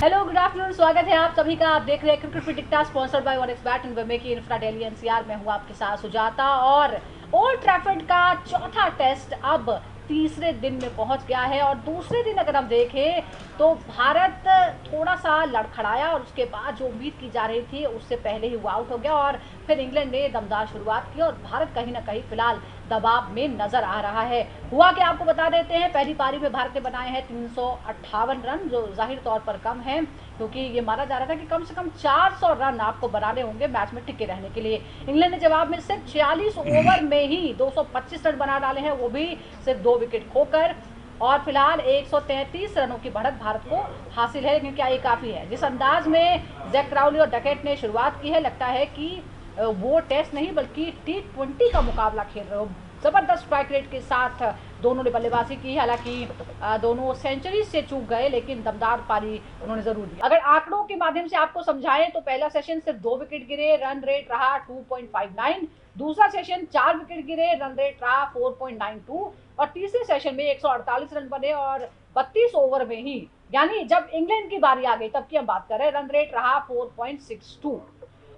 Hello good afternoon, स्वागत है आप सभी का। आप देख रहे हैं cricket predictor sponsored by OneXBet and वेमे की इंफ्रा डेली एनसीआर में हूँ आपके साथ सुजाता। और ओल्ड ट्रैफर्ड का चौथा टेस्ट अब तीसरे दिन में पहुंच गया है और दूसरे दिन अगर हम देखें तो भारत थोड़ा सा लड़खड़ाया और उसके बाद जो उम्मीद की जा रही थी उससे पहले ही वो आउट हो गया और फिर इंग्लैंड ने दमदार शुरुआत की और भारत कहीं ना कहीं फिलहाल दबाव में नजर आ रहा है। हुआ कि आपको बता देते हैं, पहली पारी में भारत ने बनाए हैं 358 रन, जो जाहिर तौर पर कम है क्योंकि ये माना जा रहा था कि कम से कम 400 रन आपको बनाने होंगे मैच में टिके रहने के लिए। इंग्लैंड ने जवाब में सिर्फ 46 ओवर में ही 225 रन बना डाले हैं, वो भी सिर्फ 2 विकेट खोकर। और फिलहाल 133 रनों की बढ़त भारत को हासिल है, लेकिन क्या ये काफ़ी है? जिस अंदाज में जैक क्राउली और डकेट ने शुरुआत की है, लगता है कि वो टेस्ट नहीं बल्कि T20 का मुकाबला खेल रहे हो। जबरदस्त स्ट्राइक रेट के साथ दोनों ने बल्लेबाजी की, हालांकि दोनों सेंचुरी से चूक गए लेकिन दमदार पारी उन्होंने जरूर दी। अगर आंकड़ों के माध्यम से आपको समझाएं तो पहला सेशन सिर्फ 2 विकेट गिरे, रन रेट रहा 2.59। दूसरा सेशन 4 विकेट गिरे, रन रेट रहा 4.92 और तीसरे सेशन में 148 रन बने और 32 ओवर में ही, यानी जब इंग्लैंड की बारी आ गई तब की हम बात कर रहे हैं, रन रेट रहा 4.62।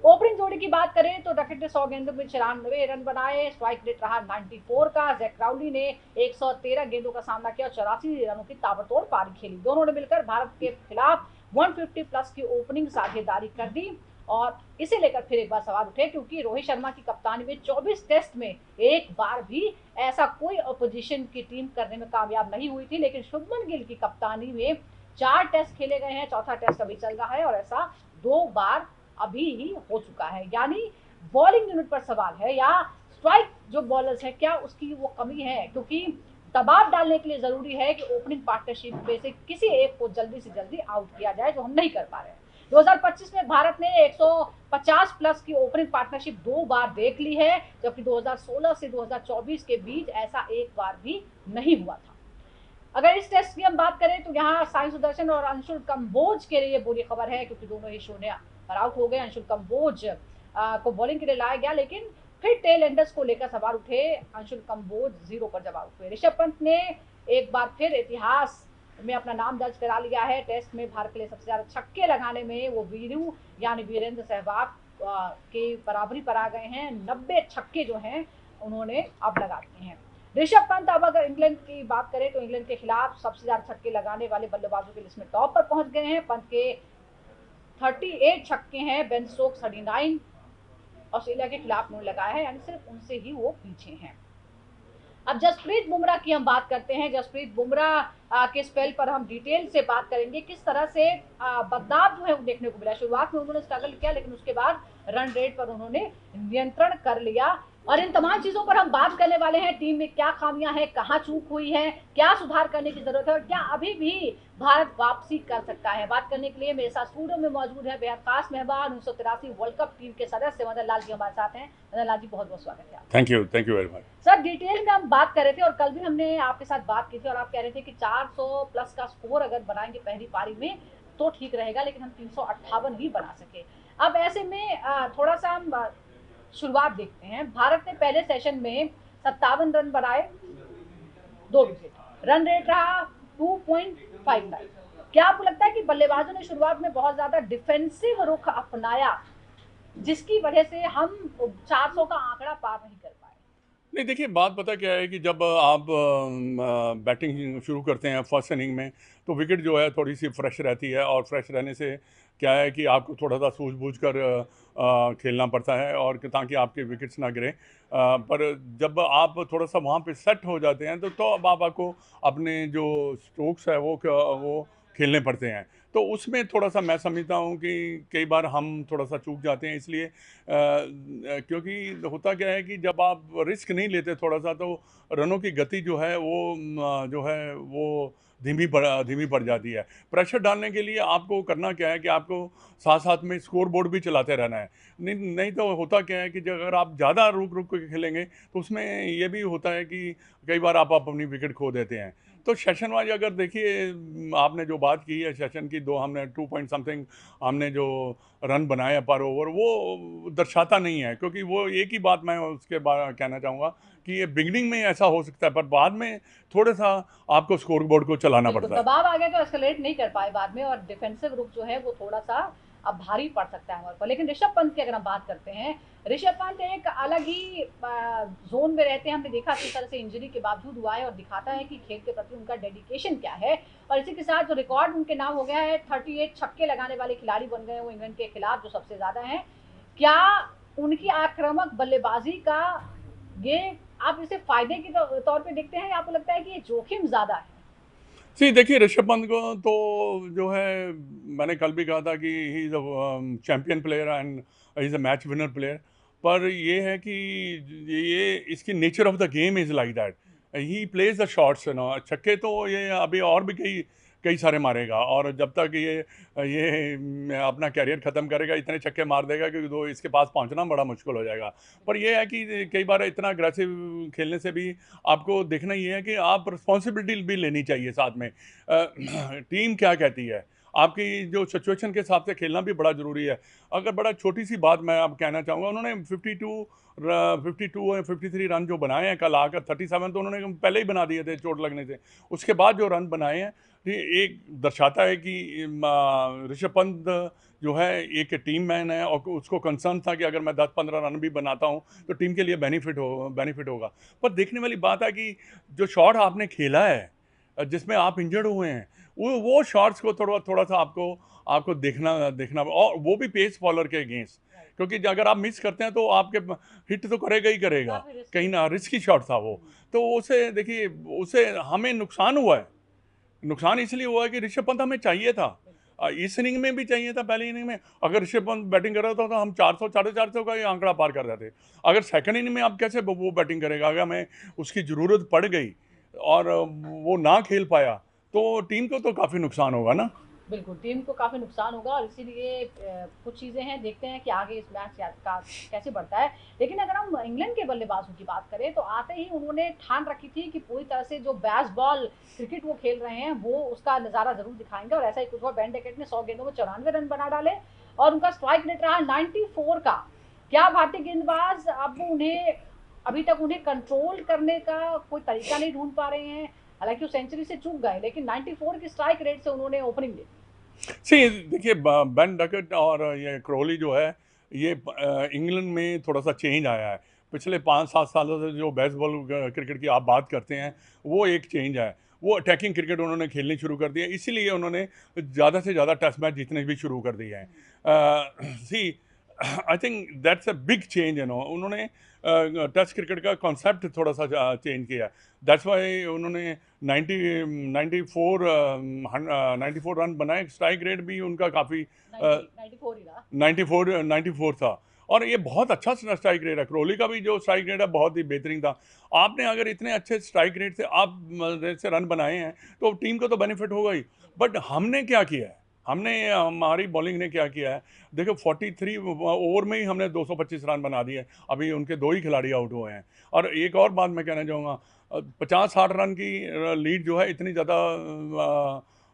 ओपनिंग जोड़ी की बात करें तो डकेट ने 100 गेंदों में 94 रन बनाए, स्ट्राइक रेट रहा 94 का। जैक क्राउली ने 113 गेंदों का सामना किया और 84 रनों की ताबड़तोड़ पारी खेली। दोनों ने मिलकर भारत के खिलाफ 150 प्लस की ओपनिंग साझेदारी कर दी और इसे लेकर फिर एक बार सवाल उठे क्योंकि रोहित शर्मा की कप्तानी में 24 टेस्ट में एक बार भी ऐसा कोई अपोजिशन की टीम करने में कामयाब नहीं हुई थी, लेकिन शुभमन गिल की कप्तानी में 4 टेस्ट खेले गए हैं, चौथा टेस्ट अभी चल रहा है और ऐसा 2 बार अभी ही हो चुका है। यानी बॉलिंग यूनिट पर सवाल है या स्ट्राइक जो बॉलर्स है क्या उसकी वो कमी है, क्योंकि दबाव डालने के लिए जरूरी है कि ओपनिंग पार्टनरशिप में से किसी एक को जल्दी से जल्दी आउट किया जाए, जो हम नहीं कर पा रहे हैं। 2025 में भारत ने 150 प्लस की ओपनिंग पार्टनरशिप 2 बार देख ली है, जबकि 2016 से 2024 के बीच ऐसा एक बार भी नहीं हुआ था। अगर इस टेस्ट की हम बात करें तो यहाँ साई सुदर्शन और अंशुल कंबोज के लिए बुरी खबर है क्योंकि दोनों ही शून्य पर आउट हो गए। अंशुल कंबोज को बॉलिंग के लिए लाया गया, लेकिन फिर टेल एंडर्स को लेकर सवाल उठे। अंशुल कंबोज 0 पर जब आउट हुए। ऋषभ पंत ने एक बार फिर इतिहास में अपना नाम दर्ज करा लिया है। टेस्ट में भारत के लिए सबसे ज्यादा छक्के लगाने में वो वीरू यानी वीरेंद्र सहवाग के बराबरी पर आ गए हैं। 90 छक्के जो हैं उन्होंने अब लगा दिए हैं। ऋषभ पंत अब अगर इंग्लैंड की बात करें तो इंग्लैंड के खिलाफ सबसे ज्यादा छक्के लगाने वाले बल्लेबाजों की लिस्ट में टॉप पर पहुंच गए हैं। पंत के 38 छक्के हैं, बेन स्टोक्स 39 ऑस्ट्रेलिया के खिलाफ उन्होंने लगाया है, यानी सिर्फ उनसे ही वो पीछे हैं। अब जसप्रीत बुमराह की हम बात करते हैं। जसप्रीत बुमराह के स्पेल पर हम डिटेल से बात करेंगे, किस तरह से बदलाव जो है वो देखने को मिला। शुरुआत में उन्होंने स्ट्रगल किया लेकिन उसके बाद रन रेट पर उन्होंने नियंत्रण कर लिया और इन तमाम चीजों पर हम बात करने वाले हैं। टीम में क्या खामियां हैं, कहाँ चूक हुई है, क्या सुधार करने की जरूरत है और क्या अभी भी भारत वापसी कर सकता है। बात करने के लिए मेरे साथ स्टूडियो में मौजूद है बेहद खास मेहमान 1983 वर्ल्ड कप टीम के सदस्य मदन लाल जी हमारे साथ हैं। मदन लाल जी, बहुत बहुत स्वागत है। Thank you very much sir, detail में हम बात कर रहे थे और कल भी हमने आपके साथ बात की थी और आप कह रहे थे कि 400 प्लस का स्कोर अगर बनाएंगे पहली पारी में तो ठीक रहेगा, लेकिन हम 358 ही बना सके। अब ऐसे में थोड़ा सा हम शुरुआत देखते हैं। भारत ने पहले सेशन में 57 रन बनाए, 2 विकेट, रन रेट रहा 2.59। क्या आपको लगता है कि बल्लेबाजों ने शुरुआत में बहुत ज्यादा डिफेंसिव रुख अपनाया जिसकी वजह से हम 400 का आंकड़ा पार नहीं कर पाए? नहीं, देखिए, बात पता क्या है कि जब आप बैटिंग शुरू करते हैं फर्स्ट इनिंग में तो विकेट जो है थोड़ी सी फ्रेश रहती है और फ्रेश रहने से क्या है कि आपको थोड़ा सा सूझबूझ कर खेलना पड़ता है और ताकि आपके विकेट्स ना गिरें। पर जब आप थोड़ा सा वहाँ पे सेट हो जाते हैं तो अब आपको अपने जो स्ट्रोक्स है वो खेलने पड़ते हैं। तो उसमें थोड़ा सा मैं समझता हूँ कि कई बार हम थोड़ा सा चूक जाते हैं, इसलिए क्योंकि होता क्या है कि जब आप रिस्क नहीं लेते थोड़ा सा तो रनों की गति जो है वो धीमी पड़ जाती है। प्रेशर डालने के लिए आपको करना क्या है कि आपको साथ साथ में स्कोर बोर्ड भी चलाते रहना है। नहीं नहीं तो होता क्या है कि जब अगर आप ज़्यादा रुक रुक के खेलेंगे तो उसमें ये भी होता है कि कई बार आप अपनी विकेट खो देते हैं। तो सेशन वाइज अगर देखिए, आपने जो बात की है सेशन की दो हमने 2 पॉइंट समथिंग हमने जो रन बनाए पर ओवर, वो दर्शाता नहीं है, क्योंकि वो एक ही बात मैं उसके बाद कहना चाहूँगा कि ये बिगनिंग में ऐसा हो सकता है, पर बाद में थोड़ा सा आपको स्कोर बोर्ड को चलाना बिल्कुल, पड़ता है। दबाव आ गया तो एस्केलेट नहीं कर पाए बाद में, और डिफेंसिव रुख जो है वो थोड़ा सा अब भारी पड़ सकता है हमारे पर। लेकिन ऋषभ पंत की अगर हम बात करते हैं, ऋषभ पंत एक अलग ही जोन में रहते हैं। हमने देखा किस तरह से इंजरी के बावजूद हुआ है, और दिखाता है कि खेल के प्रति उनका डेडिकेशन क्या है। और इसी के साथ जो रिकॉर्ड उनके नाम हो गया है, 38 छक्के लगाने वाले खिलाड़ी बन गए वो इंग्लैंड के खिलाफ, जो सबसे ज्यादा है। क्या उनकी आक्रामक बल्लेबाजी का ये आप इसे फायदे के तौर पे देखते हैं, या आपको लगता है कि ये जोखिम ज्यादा है? जी, देखिए ऋषभ पंत को तो जो है, मैंने कल भी कहा था कि he is a champion player and he is a match winner player. पर ये है कि ये इसकी nature of the game is like that, he plays the shots, you know. छक्के तो ये अभी और भी कई कई सारे मारेगा, और जब तक ये अपना कैरियर ख़त्म करेगा इतने छक्के मार देगा कि तो इसके पास पहुंचना बड़ा मुश्किल हो जाएगा। पर ये है कि कई बार इतना अग्रेसिव खेलने से भी आपको देखना ये है कि आप रिस्पॉन्सिबिलिटी भी लेनी चाहिए साथ में। टीम क्या कहती है, आपकी जो सिचुएशन के हिसाब से खेलना भी बड़ा ज़रूरी है। अगर बड़ा छोटी सी बात मैं अब कहना चाहूँगा, उन्होंने 52 और 53 रन जो बनाए हैं कल आकर, 37 तो उन्होंने पहले ही बना दिए थे चोट लगने से। उसके बाद जो रन बनाए हैं, ये एक दर्शाता है कि ऋषभ पंत जो है एक टीम मैन है, और उसको कंसर्न था कि अगर मैं 10-15 रन भी बनाता हूँ तो टीम के लिए बेनिफिट होगा। पर देखने वाली बात है कि जो शॉट आपने खेला है, जिसमें आप इंजर्ड हुए हैं, वो शॉट्स को थोड़ा थोड़ा सा आपको देखना, और वो भी पेस बॉलर के अगेंस्ट, क्योंकि अगर आप मिस करते हैं तो आपके हिट तो करेगा ही करेगा, काफी रिस्की कहीं ना रिस्की शॉट था वो। तो उसे देखिए, उसे हमें नुकसान हुआ है। नुकसान इसलिए हुआ है कि ऋषभ पंत हमें चाहिए था, इस इनिंग में भी चाहिए था। पहली इनिंग में अगर ऋषभ पंत बैटिंग कर रहा था तो हम 400 450 का ये आंकड़ा पार कर रहे थे। अगर सेकंड इनिंग में आप कैसे वो बैटिंग करेगा, अगर हमें उसकी ज़रूरत पड़ गई और वो ना खेल पाया तो टीम को तो काफ़ी नुकसान होगा ना। बिल्कुल, टीम को काफ़ी नुकसान होगा, और इसीलिए कुछ चीज़ें हैं, देखते हैं कि आगे इस मैच का कैसे बढ़ता है। लेकिन अगर हम इंग्लैंड के बल्लेबाजों की बात करें, तो आते ही उन्होंने ठान रखी थी कि पूरी तरह से जो बेसबॉल क्रिकेट वो खेल रहे हैं वो उसका नज़ारा ज़रूर दिखाएंगे, और ऐसा ही कुछ हुआ। बेन डेकेट ने 100 गेंदों में 94 रन बना डाले, और उनका स्ट्राइक रेट रहा 94 का। क्या भारतीय गेंदबाज अब उन्हें अभी तक उन्हें कंट्रोल करने का कोई तरीका नहीं ढूंढ पा रहे हैं? हालांकि वो सेंचुरी से चूक गए, लेकिन 94 की स्ट्राइक रेट से उन्होंने ओपनिंग दी। सी देखिए, बेन डकट और ये क्रोली जो है, ये इंग्लैंड में थोड़ा सा चेंज आया है। पिछले 5-7 सालों से जो बेसबॉल क्रिकेट की आप बात करते हैं, वो एक चेंज है। वो अटैकिंग क्रिकेट उन्होंने खेलनी शुरू कर दिया, इसीलिए उन्होंने ज़्यादा से ज़्यादा टेस्ट मैच जीतने भी शुरू कर दिए हैं। See I think that's a big change, you know. उन्होंने टेस्ट क्रिकेट का कॉन्सेप्ट थोड़ा सा चेंज किया। दैट्स वाई उन्होंने 94 रन बनाए। स्ट्राइक रेट भी उनका काफ़ी 94 ही रहा। 94 था, और ये बहुत अच्छा स्ट्राइक रेट है। क्रोली का भी जो स्ट्राइक रेट है बहुत ही बेहतरीन था। आपने अगर इतने अच्छे स्ट्राइक रेट से रन बनाए हैं तो टीम को तो बेनिफिट होगा ही। बट हमने क्या किया है, हमारी बॉलिंग ने क्या किया है, देखो 43 ओवर में ही हमने 225 रन बना दिए। अभी उनके 2 ही खिलाड़ी आउट हुए हैं। और एक और बात मैं कहना चाहूँगा, 50-60 रन की लीड जो है, इतनी ज़्यादा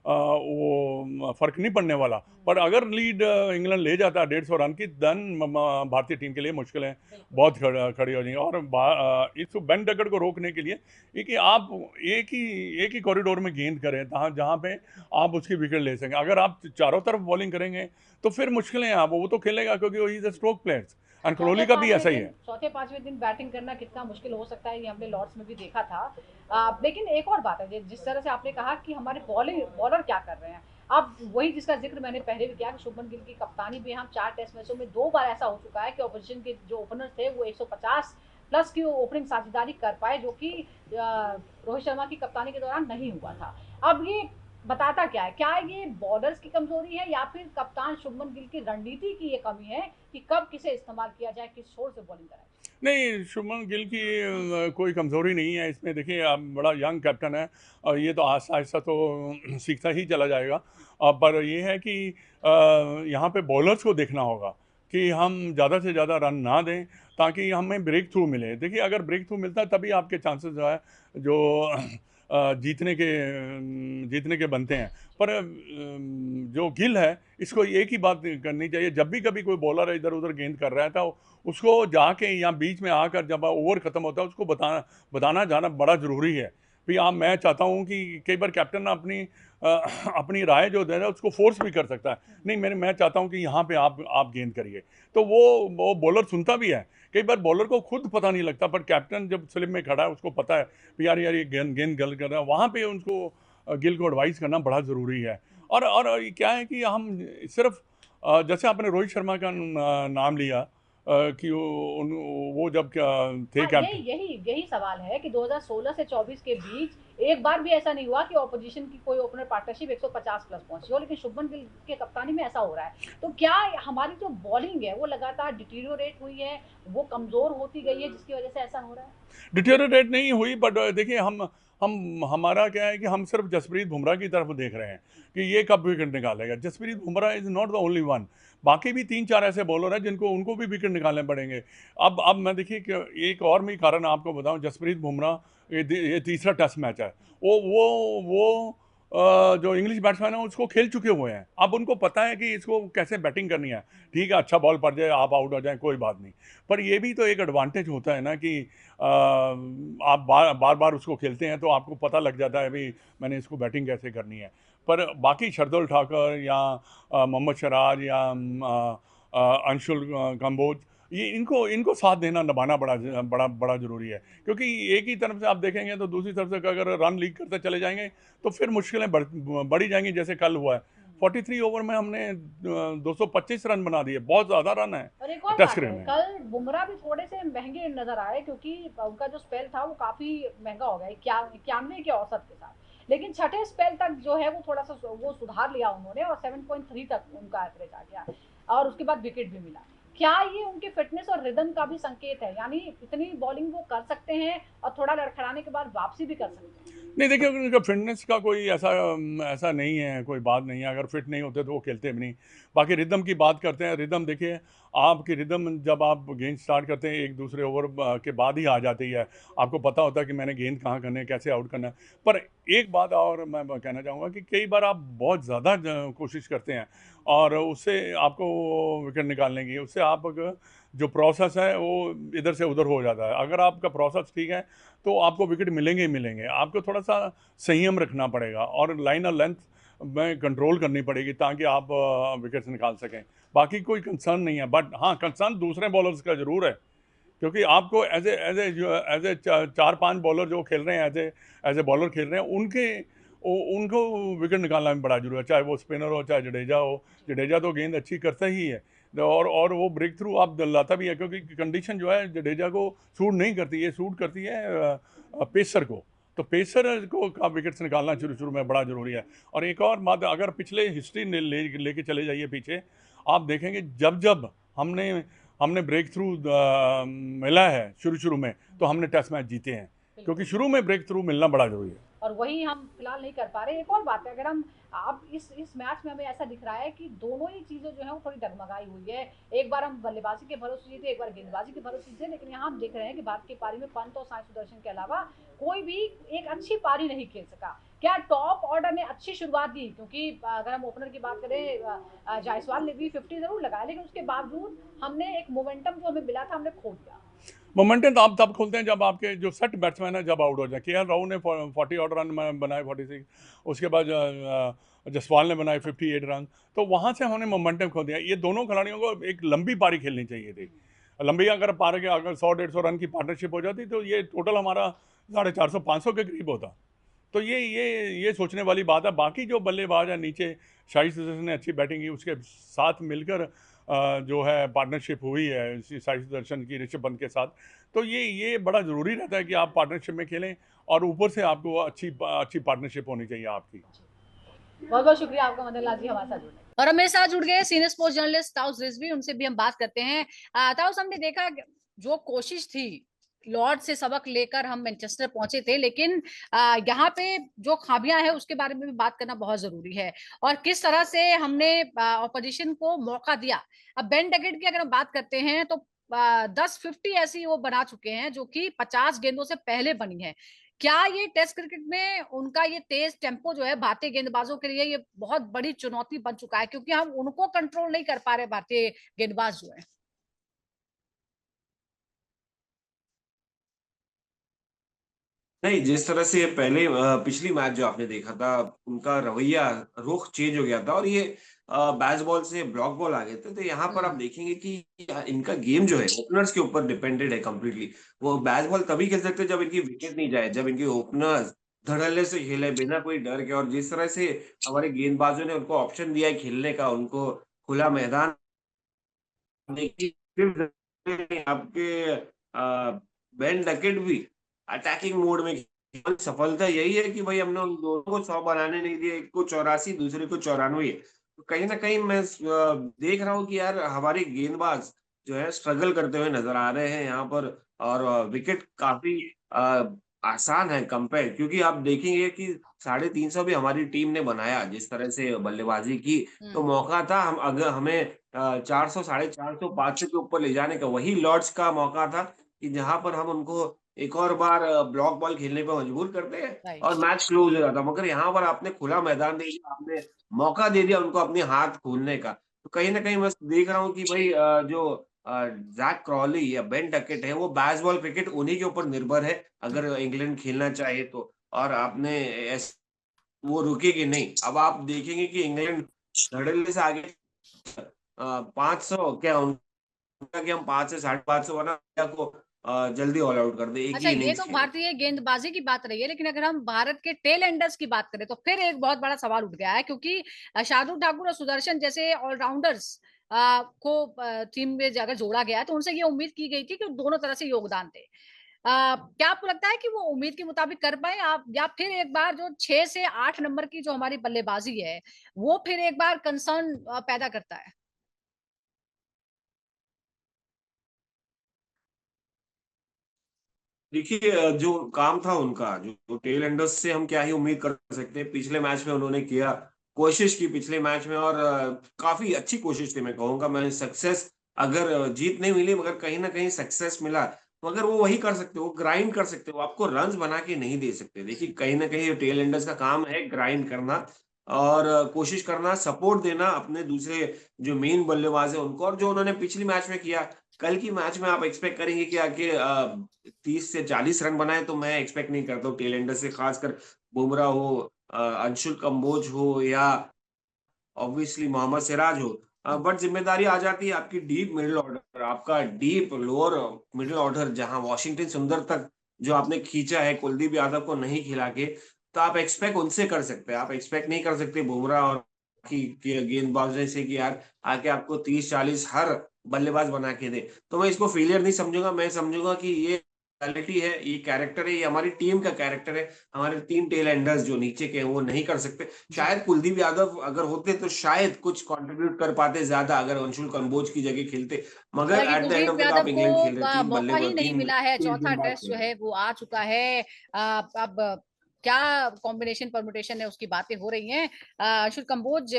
वो फ़र्क नहीं पड़ने वाला। पर अगर लीड इंग्लैंड ले जाता है 150 रन की, देन भारतीय टीम के लिए मुश्किलें बहुत खड़ी हो जाएंगी। और इस बेन डकट को रोकने के लिए ये कि आप एक ही कॉरिडोर में गेंद करें, जहाँ पे आप उसकी विकेट ले सकें। अगर आप चारों तरफ बॉलिंग करेंगे तो फिर मुश्किलें हैं। आप वो तो खेलेगा क्योंकि वो is a stroke players, and Crawley का भी ऐसा ही है। चौथे पांचवें दिन बैटिंग करना कितना मुश्किल हो सकता है, ये हमने लॉर्ड्स में भी देखा था। लेकिन एक और बात है, जिस तरह से आपने कहा कि हमारे बॉलर क्या कर रहे हैं, अब वही जिसका जिक्र मैंने पहले भी किया कि शुभमन गिल की कप्तानी में हम 4 टेस्ट मैचों में 2 बार ऐसा हो चुका है कि ऑपोजिशन के जो ओपनर थे वो 150 प्लस की ओपनिंग साझेदारी कर पाए, जो कि रोहित शर्मा की कप्तानी के दौरान नहीं हुआ था। अब ये बताता क्या है, क्या ये बॉलर्स की कमजोरी है, या फिर कप्तान शुभमन गिल की रणनीति की ये कमी है कि कब किसे इस्तेमाल किया जाए, किस छोर से बॉलिंग कराए? नहीं, शुभमन गिल की कोई कमज़ोरी नहीं है इसमें। देखिए, आप बड़ा यंग कैप्टन है, और ये तो आहिस्ता आहिस्ता तो सीखता ही चला जाएगा। पर ये है कि यहाँ पे बॉलर्स को देखना होगा कि हम ज़्यादा से ज़्यादा रन ना दें, ताकि हमें ब्रेक थ्रू मिले। देखिए, अगर ब्रेक थ्रू मिलता है तभी आपके चांसेस जो है, जो जीतने के बनते हैं। पर जो गिल है, इसको एक ही बात करनी चाहिए, जब भी कभी कोई बॉलर इधर उधर गेंद कर रहा है तो उसको जाके या बीच में आकर जब ओवर ख़त्म होता है उसको बताना जाना बड़ा ज़रूरी है। मैं चाहता हूँ कि कई बार कैप्टन ना अ, अपनी राय जो दे रहा है उसको फोर्स भी कर सकता है, नहीं मैं चाहता हूँ कि यहाँ पे आप गेंद करिए, तो वो बॉलर सुनता भी है। कई बार बॉलर को खुद पता नहीं लगता, पर कैप्टन जब स्लिप में खड़ा है उसको पता है कि यार ये गेंद गेंद गलत कर रहा है, वहाँ पे उनको गिल को एडवाइस करना बड़ा ज़रूरी है। और ये क्या है कि हम सिर्फ जैसे आपने रोहित शर्मा का नाम लिया, कि वो जब थे हाँ, यही कैप्टन। यही यही सवाल है कि 2016 से 24 के बीच एक बार भी ऐसा नहीं हुआ कि ऑपोजिशन की कोई ओपनर पार्टनरशिप 150 प्लस पहुंची हो, लेकिन शुभमन गिल के कप्तानी में ऐसा हो रहा है। तो क्या हमारी जो बॉलिंग है वो लगातार डिटीरियोरेट हुई है, वो कमजोर होती गई है, जिसकी वजह से ऐसा हो रहा है? डिटेरियोरेट नहीं हुई, बट देखिए हमारा क्या है कि हम सिर्फ जसप्रीत बुमराह की तरफ देख रहे हैं कि ये कब विकेट निकालेगा। Jasprit Bumrah is not the only one, बाकी भी 3-4 ऐसे बॉलर हैं जिनको उनको भी विकेट निकालने पड़ेंगे। अब मैं देखिए कि एक और भी कारण आपको बताऊं, जसप्रीत बुमराह ये तीसरा टेस्ट मैच है, वो जो इंग्लिश बैट्समैन है उसको खेल चुके हुए हैं। अब उनको पता है कि इसको कैसे बैटिंग करनी है। ठीक है, अच्छा बॉल पड़ जाए, आप आउट हो जाए, कोई बात नहीं, पर ये भी तो एक एडवांटेज होता है ना कि आप बार बार उसको खेलते हैं तो आपको पता लग जाता है भाई मैंने इसको बैटिंग कैसे करनी है। पर बाकी शर्दुल ठाकुर या मोहम्मद सिराज या अंशुल कंबोज, ये इनको इनको साथ देना निभाना बड़ा बड़ा बड़ा ज़रूरी है, क्योंकि एक ही तरफ से आप देखेंगे तो दूसरी तरफ से अगर रन लीक करते चले जाएंगे तो फिर मुश्किलें बढ़ी जाएंगी, जैसे कल हुआ है। 43 ओवर में हमने 225 रन बना दिए, बहुत ज़्यादा रन है और एक और टेस्ट बात क्रिकेट है, में। कल बुमराह भी थोड़े से महंगे नजर आए, क्योंकि उनका जो स्पेल था वो काफी महंगा हो गया, 91 के औसत के साथ। लेकिन छठे स्पेल तक जो है वो थोड़ा सा वो सुधार लिया उन्होंने, और 7.3 तक उनका एवरेज आ गया, और उसके बाद विकेट भी मिला। क्या ये उनके फिटनेस और रिदम का भी संकेत है? यानी इतनी बॉलिंग वो कर सकते हैं और थोड़ा लड़खड़ाने के बाद वापसी भी कर सकते हैं। नहीं देखिए, उनका फिटनेस का कोई ऐसा नहीं है, कोई बात नहीं है, अगर फिट नहीं होते तो वो खेलते भी नहीं। बाकी रिदम की बात करते हैं, रिदम देखिए, आपकी रिदम जब आप गेंद स्टार्ट करते हैं एक दूसरे ओवर के बाद ही आ जाती है, आपको पता होता है कि मैंने गेंद कहाँ करनी है, कैसे आउट करना है। पर एक बात और मैं कहना चाहूँगा कि कई बार आप बहुत ज़्यादा कोशिश करते हैं और उससे आपको विकेट निकालने की, उससे आप जो प्रोसेस है वो इधर से उधर हो जाता है। अगर आपका प्रोसेस ठीक है तो आपको विकेट मिलेंगे ही मिलेंगे। आपको थोड़ा-सा संयम रखना पड़ेगा और लाइन और लेंथ में कंट्रोल करनी पड़ेगी ताकि आप विकेट्स निकाल सकें। बाकी कोई कंसर्न नहीं है, बट हाँ, कंसर्न दूसरे बॉलर्स का ज़रूर है, क्योंकि आपको एज़ ए 4-5 बॉलर जो खेल रहे हैं, एज़ ए बॉलर खेल रहे हैं, उनको विकेट निकालना भी बड़ा ज़रूरी है, चाहे वो स्पिनर हो, चाहे जडेजा हो। जडेजा तो गेंद अच्छी करता ही है, और वो ब्रेक थ्रू आप दिलाता भी है, क्योंकि कंडीशन जो है जडेजा को सूट नहीं करती, ये सूट करती है पेसर को। तो पेसर को का विकेट्स निकालना शुरू में बड़ा ज़रूरी है। और एक और बात, अगर पिछले हिस्ट्री लेके चले जाइए पीछे, आप देखेंगे जब हमने हमने ब्रेक थ्रू मिला है शुरू में, तो हमने टेस्ट मैच जीते हैं, क्योंकि शुरू में ब्रेक थ्रू मिलना बड़ा ज़रूरी है। और वही हम फिलहाल नहीं कर पा रहे। एक और बात है, अगर हम आप इस मैच में हमें ऐसा दिख रहा है कि दोनों ही चीज़ें जो है वो थोड़ी डगमगाई हुई है। एक बार हम बल्लेबाजी के भरोसे जीते, एक बार गेंदबाजी के भरोसे जीते, लेकिन यहाँ हम देख रहे हैं कि भारत की पारी में पंत और साई सुदर्शन के अलावा कोई भी एक अच्छी पारी नहीं खेल सका। क्या टॉप ऑर्डर ने अच्छी शुरुआत दी? क्योंकि अगर हम ओपनर की बात करें, जायसवाल ने भी 50 जरूर लगाया, लेकिन उसके बावजूद हमने एक मोमेंटम जो हमें मिला था हमने खो दिया। मोमेंटम तो आप तब खोलते हैं जब आपके जो सेट बैट्समैन है जब आउट हो जाए। केएल राहुल ने 40 ऑड रन बनाए, 46, उसके बाद जसवाल ने बनाए 58 रन, तो वहाँ से हमने मोमेंटम खो दिया। ये दोनों खिलाड़ियों को एक लंबी पारी खेलनी चाहिए थी। लंबी अगर पारी के अगर 100-150 रन की पार्टनरशिप हो जाती तो ये टोटल हमारा 450-500 के करीब होता। तो ये सोचने वाली बात है। बाकी जो बल्लेबाज है नीचे, शाहिद सुदर्शन ने अच्छी बैटिंग की, उसके साथ मिलकर जो है पार्टनरशिप हुई है शाहिद सुदर्शन की ऋषभ पंत के साथ। तो ये बड़ा ज़रूरी रहता है कि आप पार्टनरशिप में खेलें और ऊपर से आपको अच्छी पार्टनरशिप होनी चाहिए आपकी। बहुत बहुत शुक्रिया आपका मदन लाल जी हमारे साथ जुड़ने। और हमारे साथ जुड़ गए senior sports journalist taus Rizvi, उनसे भी हम बात करते हैं। ताउस, हमने देखा जो कोशिश थी, लॉर्ड से सबक लेकर हम मैनचेस्टर पहुंचे थे, लेकिन यहाँ पे जो खामियां हैं उसके बारे में भी बात करना बहुत जरूरी है, और किस तरह से हमने ऑपोजिशन को मौका दिया। अब बेन डगेट की अगर हम बात करते हैं तो 10-50 ऐसी वो बना चुके हैं जो कि 50 गेंदों से पहले बनी है। क्या ये टेस्ट क्रिकेट में उनका ये तेज टेम्पो जो है भारतीय गेंदबाजों के लिए ये बहुत बड़ी चुनौती बन चुका है, क्योंकि हम उनको कंट्रोल नहीं कर पा रहे भारतीय गेंदबाज जो है? नहीं, जिस तरह से पहले पिछली मैच जो आपने देखा था, उनका रवैया, रुख चेंज हो गया था और ये बैस बॉल से ब्लॉक बॉल आ गए थे। तो यहाँ पर आप हम्म। देखेंगे कि इनका गेम जो है ओपनर्स के ऊपर डिपेंडेड है कंप्लीटली। वो बैस बॉल तभी खेल सकते हैं जब इनकी विकेट नहीं जाए, जब इनके ओपनर्स धड़ल्ले से खेले बिना कोई डर के। और जिस तरह से हमारे गेंदबाजों ने उनको ऑप्शन दिया है खेलने का, उनको खुला मैदान, देखिए फिर आपके बेन डकेट भी अटैकिंग मोड में खेले। सफलता यही है कि भाई हमने उन दोनों को 100 बनाने नहीं दिया, एक को 84, दूसरे को 94। तो कहीं ना कहीं मैं देख रहा हूँ कि यार हमारे गेंदबाज जो है स्ट्रगल करते हुए नजर आ रहे हैं यहाँ पर। और विकेट काफी आसान है कंपेयर, क्योंकि आप देखेंगे कि 350 भी हमारी टीम ने बनाया जिस तरह से बल्लेबाजी की। तो हम्म। मौका था, हम अगर हमें 400, 450, 500 के ऊपर ले जाने का, वही लॉर्ड्स का मौका था कि जहां पर हम उनको एक और बार ब्लॉक बॉल खेलने पे मजबूर करते हैं राइट। और मैच क्लोज हो जाता। मगर यहाँ पर आपने खुला मैदान दे दिया, आपने मौका दे दिया उनको अपने हाथ खोलने का। तो कहीं ना कहीं मैं देख रहा हूँ कि भाई जो जैक क्रॉली या बेन डकेट है, वो बैस बॉल क्रिकेट उन्हीं के ऊपर निर्भर है अगर इंग्लैंड खेलना चाहे तो। और आपने वो रुकेगी नहीं। अब आप देखेंगे कि इंग्लैंड धड़ल्ले से आगे 500 क्या उनका, कि हम 5 से 550 बना इंडिया को जल्दी ऑल आउट कर दे एक अच्छा, ही ये इनिंग्स तो खेले। भारतीय गेंदबाजी की बात रही है, लेकिन अगर हम भारत के टेल एंडर्स की बात करें तो फिर एक बहुत बड़ा सवाल उठ गया है, क्योंकि शार्दुल ठाकुर और सुदर्शन जैसे ऑलराउंडर्स को टीम में अगर जोड़ा गया है, तो उनसे ये उम्मीद की गई थी कि वो दोनों तरह से योगदान दे। क्या आपको लगता है कि वो उम्मीद के मुताबिक कर पाए आप, या फिर एक बार जो 6 से 8 नंबर की जो हमारी बल्लेबाजी है वो फिर एक बार कंसर्न पैदा करता है? देखिए जो काम था उनका, जो टेल एंडर्स से हम क्या ही उम्मीद कर सकते हैं। पिछले मैच में उन्होंने किया, कोशिश की पिछले मैच में, और काफी अच्छी कोशिश थी। मैं कहूंगा, मैं सक्सेस, अगर जीत नहीं मिली मगर कहीं ना कहीं सक्सेस मिला। मगर वो वही कर सकते, वो ग्राइंड कर सकते, वो आपको रन्स बना के नहीं दे सकते। देखिए कहीं ना कहीं टेल एंडर्स का काम है ग्राइंड करना और कोशिश करना, सपोर्ट देना अपने दूसरे जो मेन बल्लेबाज है उनको। और जो उन्होंने पिछली मैच में किया, कल की मैच में आप एक्सपेक्ट करेंगे कि आके 30 से 40 रन बनाए, तो मैं एक्सपेक्ट नहीं करता हूँ टेल एंडर से। खासकर बुमराह हो, अंशुल कंबोज हो, या ऑब्वियसली मोहम्मद सिराज हो। बट जिम्मेदारी आ जाती है आपकी डीप मिडिल ऑर्डर, आपका डीप लोअर मिडिल ऑर्डर, जहां वॉशिंगटन सुंदर तक जो आपने खींचा है कुलदीप यादव को नहीं खिला के। तो आप एक्सपेक्ट उनसे कर सकते हैं, आप एक्सपेक्ट नहीं कर सकते बुमराह और की गेंदबाजों से कि यार आके आपको 30-40 हर बल्लेबाज बना के दे। तो मैं इसको फेलियर नहीं समझूंगा, मैं समझूंगा कि ये क्वालिटी है, ये कैरेक्टर है, ये हमारी टीम का कैरेक्टर है। हमारे 3 टेल एंडर्स जो नीचे के हैं वो नहीं कर सकते। जी। शायद कुलदीप यादव अगर होते तो शायद कुछ कंट्रीब्यूट कर पाते ज्यादा, अगर अंशुल कंबोज की जगह खेलते। मगर हालांकि eight the and Kuldeep of the day Yadav आप को इंग्लैंड खेल रहे, तीन मौका ही बल्लेबाज, नहीं तीन मिला है, तेज चौथा गेंदबाज टेस्ट खेल जो रहे। है वो आ चुका है। अब क्या कॉम्बिनेशन परमुटेशन है उसकी बातें हो रही हैं। अंशुल कंबोज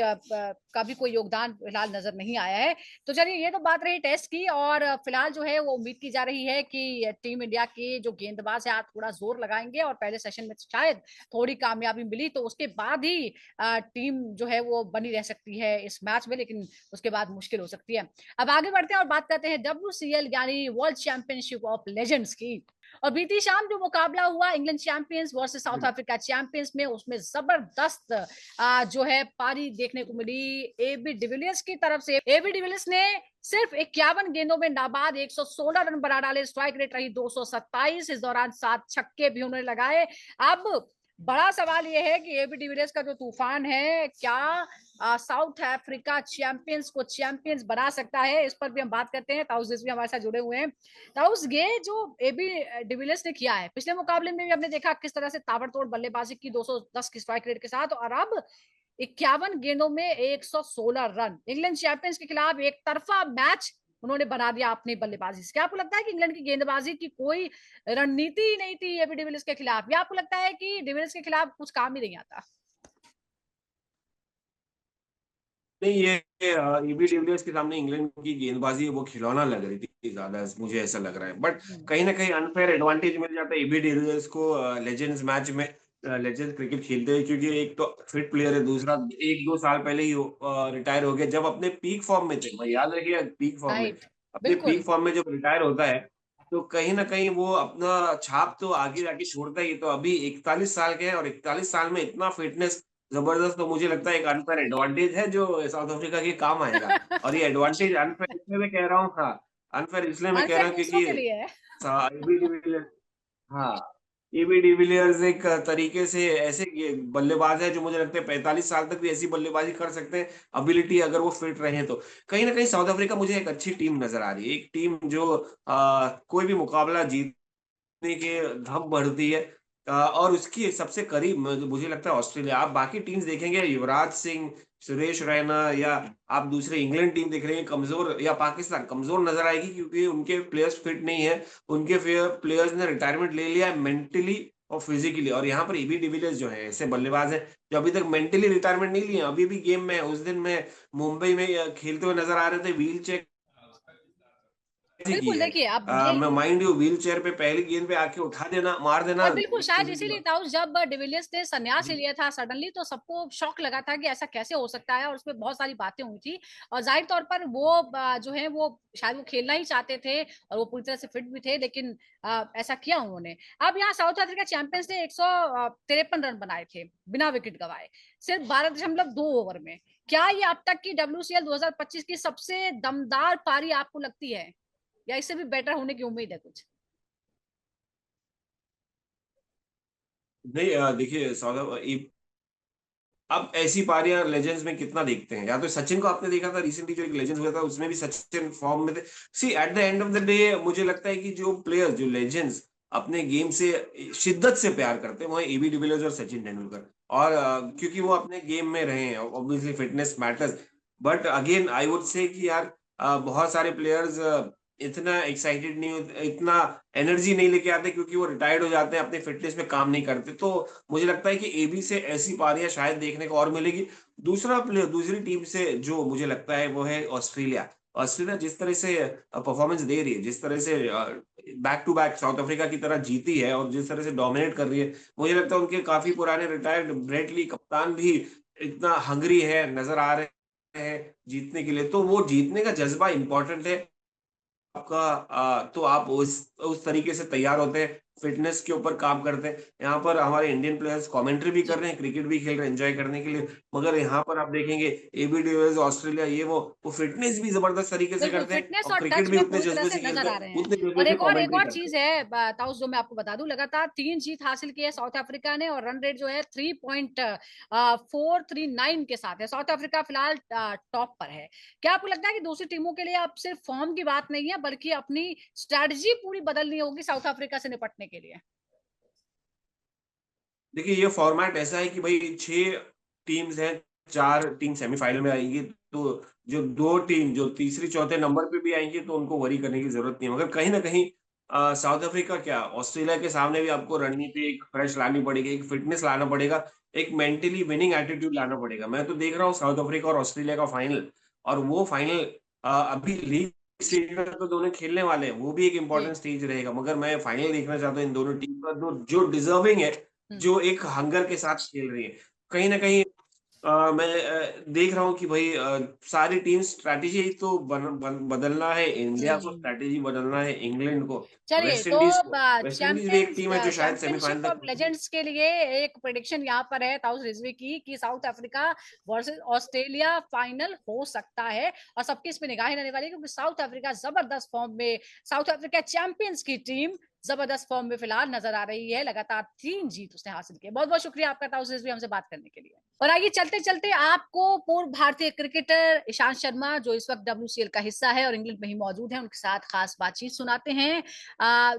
का भी कोई योगदान फिलहाल नजर नहीं आया है। तो चलिए, ये तो बात रही टेस्ट की, और फिलहाल जो है वो उम्मीद की जा रही है कि टीम इंडिया के जो गेंदबाज है आज थोड़ा जोर लगाएंगे, और पहले सेशन में शायद थोड़ी कामयाबी मिली तो उसके बाद ही टीम जो है वो बनी रह सकती है इस मैच में, लेकिन उसके बाद मुश्किल हो सकती है। अब आगे बढ़ते हैं और बात करते हैं WCL यानी वर्ल्ड चैंपियनशिप ऑफ लेजेंड्स की। और बीती शाम जो मुकाबला हुआ England champions versus south Africa champions में, उसमें जबरदस्त जो है पारी देखने को मिली एबी डिविलियर्स की तरफ से। एबी डिविलियर्स ने सिर्फ 51 गेंदों में नाबाद 116 रन बना डाले, स्ट्राइक रेट रही 227, इस दौरान 7 छक्के भी उन्होंने लगाए। अब बड़ा सवाल यह है कि एबी डिविलियर्स का जो तूफान है, क्या साउथ अफ्रीका चैंपियंस को चैंपियंस बना सकता है? इस पर भी हम बात करते हैं। ताउस भी हमारे साथ जुड़े हुए हैं। ताउस, ये जो एबी डिविलियर्स ने किया है पिछले मुकाबले में भी हमने देखा किस तरह से ताबड़तोड़ बल्लेबाजी की 210 की स्ट्राइक रेट के साथ, और अब 51 गेंदों में 116 रन, इंग्लैंड चैंपियंस के खिलाफ एक तरफा मैच उन्होंने बना दिया अपनी बल्लेबाजी से। क्या आपको लगता है कि इंग्लैंड की गेंदबाजी की कोई रणनीति ही नहीं थी एबी डिविलियर्स के खिलाफ, या आपको लगता है कि डिविलियर्स के खिलाफ कुछ काम ही नहीं आता? नहीं, ये ईबी डिविलियर्स के सामने इंग्लैंड की गेंदबाजी है वो खिलौना लग रही थी ज्यादा, मुझे ऐसा लग रहा है। बट हम्म। कहीं ना कहीं अनफेयर एडवांटेज मिल जाता है ईबी डिविलियर्स को लेजेंड्स मैच में, लेजेंड्स क्रिकेट खेलते हैं, क्योंकि एक तो फिट प्लेयर है, दूसरा 1-2 साल पहले ही रिटायर हो गया जब अपने पीक फॉर्म में थे। भाई याद रखिए, पीक फॉर्म में, राइट। अपने बिल्कुल। पीक फॉर्म में जब रिटायर होता है तो कहीं ना कहीं वो अपना छाप तो आगे जाके छोड़ता ही है। तो अभी 41 साल के हैं और 41 साल में इतना फिटनेस जबरदस्त, तो मुझे लगता है एक अनफेयर एडवांटेज है जो साउथ अफ्रीका के काम आएगा। और ये एडवांटेज अनफेयर इसलिए मैं कह रहा हूँ, हाँ, अनफेयर इसलिए मैं कह अनफेयर रहा हूँ दूसरों क्योंकि के लिए है। एबी डिविलियर्स, हाँ, एबी डिविलियर्स एक तरीके से ऐसे बल्लेबाज है जो मुझे लगता है 45 साल तक भी ऐसी बल्लेबाजी कर सकते हैं, अबिलिटी अगर वो फिट रहे तो। कहीं ना कहीं साउथ अफ्रीका मुझे एक अच्छी टीम नजर आ रही है, एक टीम जो कोई भी मुकाबला जीत के धप बढ़ती है। और उसकी सबसे करीब मुझे लगता है ऑस्ट्रेलिया। आप बाकी टीम्स देखेंगे, युवराज सिंह, सुरेश रैना, या आप दूसरे इंग्लैंड टीम देख रहे हैं कमजोर, या पाकिस्तान कमजोर नजर आएगी क्योंकि उनके प्लेयर्स फिट नहीं है। उनके प्लेयर्स ने रिटायरमेंट ले लिया है मेंटली और फिजिकली। और यहाँ पर एबी डिविलियर्स जो है ऐसे बल्लेबाज हैं जो अभी तक मेंटली रिटायरमेंट नहीं लिए, अभी भी गेम में है। उस दिन मैं मुंबई में खेलते हुए नजर आ रहे थे, व्हील चेयर ऐसे की बिल्कुल, है। देखिए अब ये मैं माइंड यू, व्हील चेयर पे पहली गेंद पे आके उठा देना, मार देना, और बिल्कुल शायद किसी की इसीलिए बात। ताऊ जब डिविलियर्स ने संन्यास ले लिया था सडनली, तो सबको शॉक लगा था कि ऐसा कैसे हो सकता है, और उसमें बहुत सारी बातें हुई थी। और जाहिर तौर पर वो जो है वो शायद वो खेलना ही चाहते थे और वो पूरी तरह से फिट भी थे, लेकिन ऐसा किया उन्होंने। अब यहाँ साउथ अफ्रीका चैंपियंस ने 153 रन बनाए थे बिना विकेट गवाए, सिर्फ 12.2 ओवर में। क्या ये अब तक की WCL 2025 की सबसे दमदार पारी आपको लगती है, या इससे भी बेटर होने की उम्मीद है कुछ? नहीं, देखिए अब ऐसी पारियां लेजेंड्स में कितना देखते हैं। या तो सचिन को आपने देखा था रिसेंटली, जो एक लेजेंड्स हुआ था उसमें भी सचिन फॉर्म में थे। See at the end of the day मुझे लगता है कि जो प्लेयर्स, जो लेजेंड्स अपने गेम से शिद्दत से प्यार करते हैं वो है एबी डिविलियर्स और सचिन तेंदुलकर। और क्योंकि वो अपने गेम में रहे हैं, obviously fitness matters. But again I would say कि यार बहुत सारे प्लेयर्स इतना एक्साइटेड नहीं होते, इतना एनर्जी नहीं लेके आते, क्योंकि वो रिटायर्ड हो जाते हैं, अपने फिटनेस पे काम नहीं करते। तो मुझे लगता है कि एबी से ऐसी पारियां शायद देखने को और मिलेगी। दूसरा प्लेयर, दूसरी टीम से जो मुझे लगता है वो है ऑस्ट्रेलिया। ऑस्ट्रेलिया जिस तरह से परफॉर्मेंस दे रही है, जिस तरह से back to back South Africa की तरह जीती है और जिस तरह से डोमिनेट कर रही है, मुझे लगता है उनके काफी पुराने रिटायर्ड ब्रेट ली कप्तान भी इतना हंगरी है, नजर आ रहे हैं जीतने के लिए। तो वो जीतने का जज्बा इंपॉर्टेंट है आपका। तो आप उस तरीके से तैयार होते हैं, फिटनेस के ऊपर काम करते हैं। यहाँ पर हमारे इंडियन प्लेयर्स कमेंट्री भी कर जी रहे हैं, क्रिकेट भी खेल रहे हैं एंजॉय करने के लिए। मगर यहाँ पर आप देखेंगे एबी डिविलियर्स, ऑस्ट्रेलिया, ये वो फिटनेस भी जबरदस्त तरीके से बिल्कुल, करते हैं फिटनेस और और क्रिकेट टच भी में उतने पूरी तरह जज्बे से से नजर खेलते आ हैं, रहे हैं। उतने जज्बे और से एक कमेंट्री और करते चीज हैं। है ताउस, जो मैं आपको बता दूं, लगातार 3 जीत हासिल की है साउथ अफ्रीका ने, और रन रेट जो है 3.439 के साथ है। साउथ अफ्रीका फिलहाल टॉप पर है। क्या आपको लगता है कि दूसरी टीमों के लिए अब सिर्फ फॉर्म की बात नहीं है, बल्कि अपनी स्ट्रेटजी पूरी बदलनी होगी साउथ अफ्रीका से निपटने के लिए? देखिए, ये फॉर्मेट ऐसा है कि भाई 6 टीम्स हैं, 4 टीम सेमीफाइनल में आएंगी। तो जो 2 टीम जो तीसरी चौथे नंबर पे भी आएंगी तो उनको वरी करने की जरूरत नहीं है। मगर कहीं ना कहीं साउथ अफ्रीका क्या, ऑस्ट्रेलिया के सामने भी आपको रणनीति एक फ्रेश लानी पड़ेगी, एक फिटनेस लाना पड़ेगा, एक मेंटली विनिंग एटीट्यूड लाना पड़ेगा। मैं तो देख रहा हूँ साउथ अफ्रीका और ऑस्ट्रेलिया का फाइनल, और वो फाइनल अभी लीग स्टेज में तो दोनों खेलने वाले हैं, वो भी एक जी। इंपॉर्टेंट स्टेज रहेगा। मगर मैं फाइनल देखना चाहता हूँ इन दोनों टीम का, जो डिजर्विंग है, हम्म। जो एक हंगर के साथ खेल रही है। कहीं ना कहीं मैं देख रहा हूँ कि भाई सारी टीम स्ट्रैटेजी तो बदलना है, इंडिया को हम्म। स्ट्रैटेजी बदलना है, इंग्लैंड को, चलिए, वेस्ट तो इंडीज को। वेस्ट इंडीज भी एक टीम है जो शायद सेमीफाइनल चैंपियनशिप ऑफ तक पहुंची। लेजेंड्स के लिए एक प्रेडिक्शन यहाँ पर है ताउस रिजवी की, कि south Africa versus Australia final हो सकता है। और सबकी इस पे निगाहें रहने वाली है, क्योंकि साउथ अफ्रीका जबरदस्त फॉर्म में, साउथ अफ्रीका चैंपियंस की टीम जबरदस्त फॉर्म में फिलहाल नजर आ रही है। लगातार 3 जीत उसने हासिल की। बहुत बहुत शुक्रिया आपका ताउस रिजवी हमसे बात करने के लिए। और आइए चलते चलते आपको पूर्व भारतीय क्रिकेटर ईशांत शर्मा, जो इस वक्त WCL का हिस्सा है और इंग्लैंड में ही मौजूद है, उनके साथ खास बातचीत सुनाते हैं।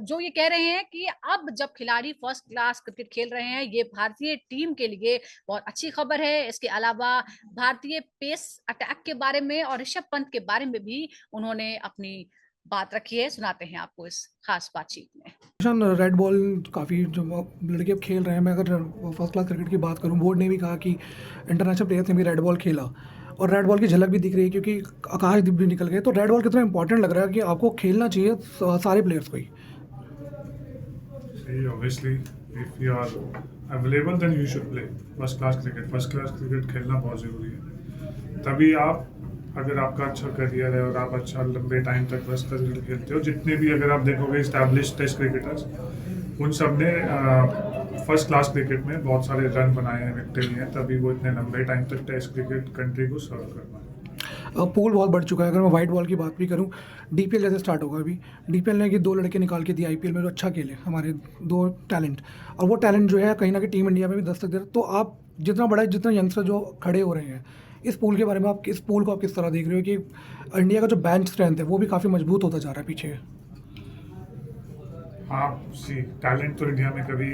जो ये कह रहे हैं कि अब जब खिलाड़ी फर्स्ट क्लास क्रिकेट खेल रहे हैं, ये भारतीय टीम के लिए बहुत अच्छी खबर है। इसके अलावा भारतीय पेस अटैक के बारे में और ऋषभ पंत के बारे में भी उन्होंने अपनी बात रखी है। सुनाते हैं आपको इस खास बातचीत में। रेड बॉल काफ़ी जो लड़के अब खेल रहे हैं, मैं अगर फर्स्ट क्लास क्रिकेट की बात करूं, बोर्ड ने भी कहा कि इंटरनेशनल प्लेयर्स ने भी रेड बॉल खेला और रेड बॉल की झलक भी दिख रही है क्योंकि आकाशदीप भी निकल गए। तो रेड बॉल कितना इंपॉर्टेंट लग रहा है कि आपको खेलना चाहिए सारे प्लेयर्स को ही। See, obviously, if you are available, then you should play first class cricket. First class cricket खेलना बहुत ज़रूरी है। तभी आप, अगर आपका अच्छा करियर है और आप अच्छा लंबे टाइम तक फर्स्ट क्लास क्रिकेट खेलते हो, जितने भी अगर आप देखोगे इस्टेब्लिश टेस्ट क्रिकेटर्स, उन सब ने फर्स्ट क्लास क्रिकेट में बहुत सारे रन बनाए हैं, विकेट लिए हैं, तभी वो इतने लंबे टाइम तक टेस्ट क्रिकेट कंट्री को सर्व कर पाए। पूल बहुत बढ़ चुका है। अगर मैं वाइट बॉल की बात भी करूं, डीपीएल जैसे स्टार्ट होगा अभी, डीपीएल ने कि 2 लड़के निकाल के दिए आईपीएल में जो अच्छा खेले, हमारे 2 टैलेंट, और वो टैलेंट जो है कहीं ना कहीं टीम इंडिया में भी दस्तक दे रहा है। तो आप जितना बड़ा जितना यंगस्टर जो खड़े हो रहे हैं, इस पूल के बारे में आप, इस पूल को आप किस तरह देख रहे हो कि इंडिया का जो बेंच स्ट्रेंथ है वो भी काफ़ी मजबूत होता जा रहा है पीछे? हाँ, सी टैलेंट तो इंडिया में कभी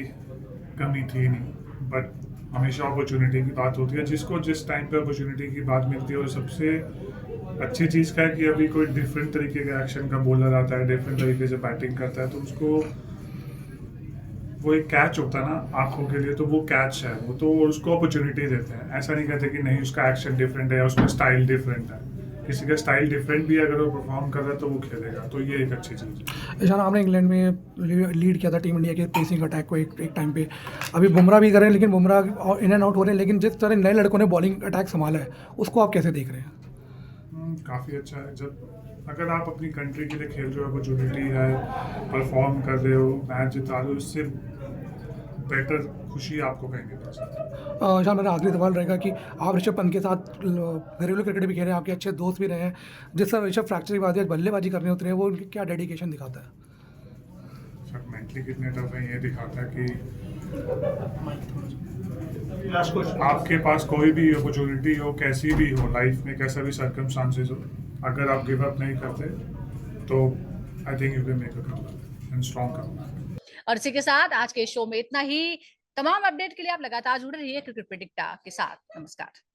कमी थी नहीं, बट हमेशा अपॉर्चुनिटी की बात होती है। जिसको जिस टाइम पे अपॉर्चुनिटी की बात मिलती है, और सबसे अच्छी चीज़ क्या है कि अभी कोई डिफरेंट तरीके का एक्शन का बॉलर आता है, डिफरेंट तरीके से बैटिंग करता है, तो उसको वो एक कैच होता है ना आंखों के लिए, तो वो कैच है, वो तो उसको अपॉर्चुनिटी देते हैं। ऐसा नहीं कहते कि नहीं उसका एक्शन डिफरेंट है या उसका स्टाइल डिफरेंट है। किसी का स्टाइल डिफरेंट भी है, अगर वो परफॉर्म कर रहा है तो वो खेलेगा, तो ये एक अच्छी चीज़ है। ईशान, आपने इंग्लैंड में लीड किया था टीम इंडिया के पेसिंग अटैक को एक टाइम पे। अभी बुमराह भी कर रहे हैं, लेकिन बुमराह इन एंड आउट हो रहे हैं, लेकिन जिस तरह नए लड़कों ने बॉलिंग अटैक संभाला है उसको आप कैसे देख रहे हैं? काफ़ी अच्छा है। जब अगर आप अपनी कंट्री के लिए खेल रहे हो, अपॉर्चुनिटी है, परफॉर्म कर रहे हो, मैच जिता रहे हो, इससे बेटर खुशी आपको कहीं नहीं मिल सकती। ईशान, मेरा आखिरी सवाल रहेगा कि आप ऋषभ पंत के साथ घरेलू क्रिकेट भी खेल रहे हैं, आपके अच्छे दोस्त भी रहे हैं। जिस तरह ऋषभ फ्रैक्चर के बाद बल्लेबाजी करने उतरे हैं, वो उनकी क्या डेडिकेशन दिखाता है? सर, मेंटली कितने टफ है ये दिखाता है कि आपके पास कोई भी अपॉर्चुनिटी हो, कैसी भी हो लाइफ में, कैसा भी सर्कमस्टांसेस हो, अगर आप गिव अप नहीं करते तो I think you can make a comeback and strong comeback. और इसी के साथ आज के शो में इतना ही। तमाम अपडेट के लिए आप लगातार जुड़े रहिए क्रिकेट प्रेडिक्टा के साथ। नमस्कार।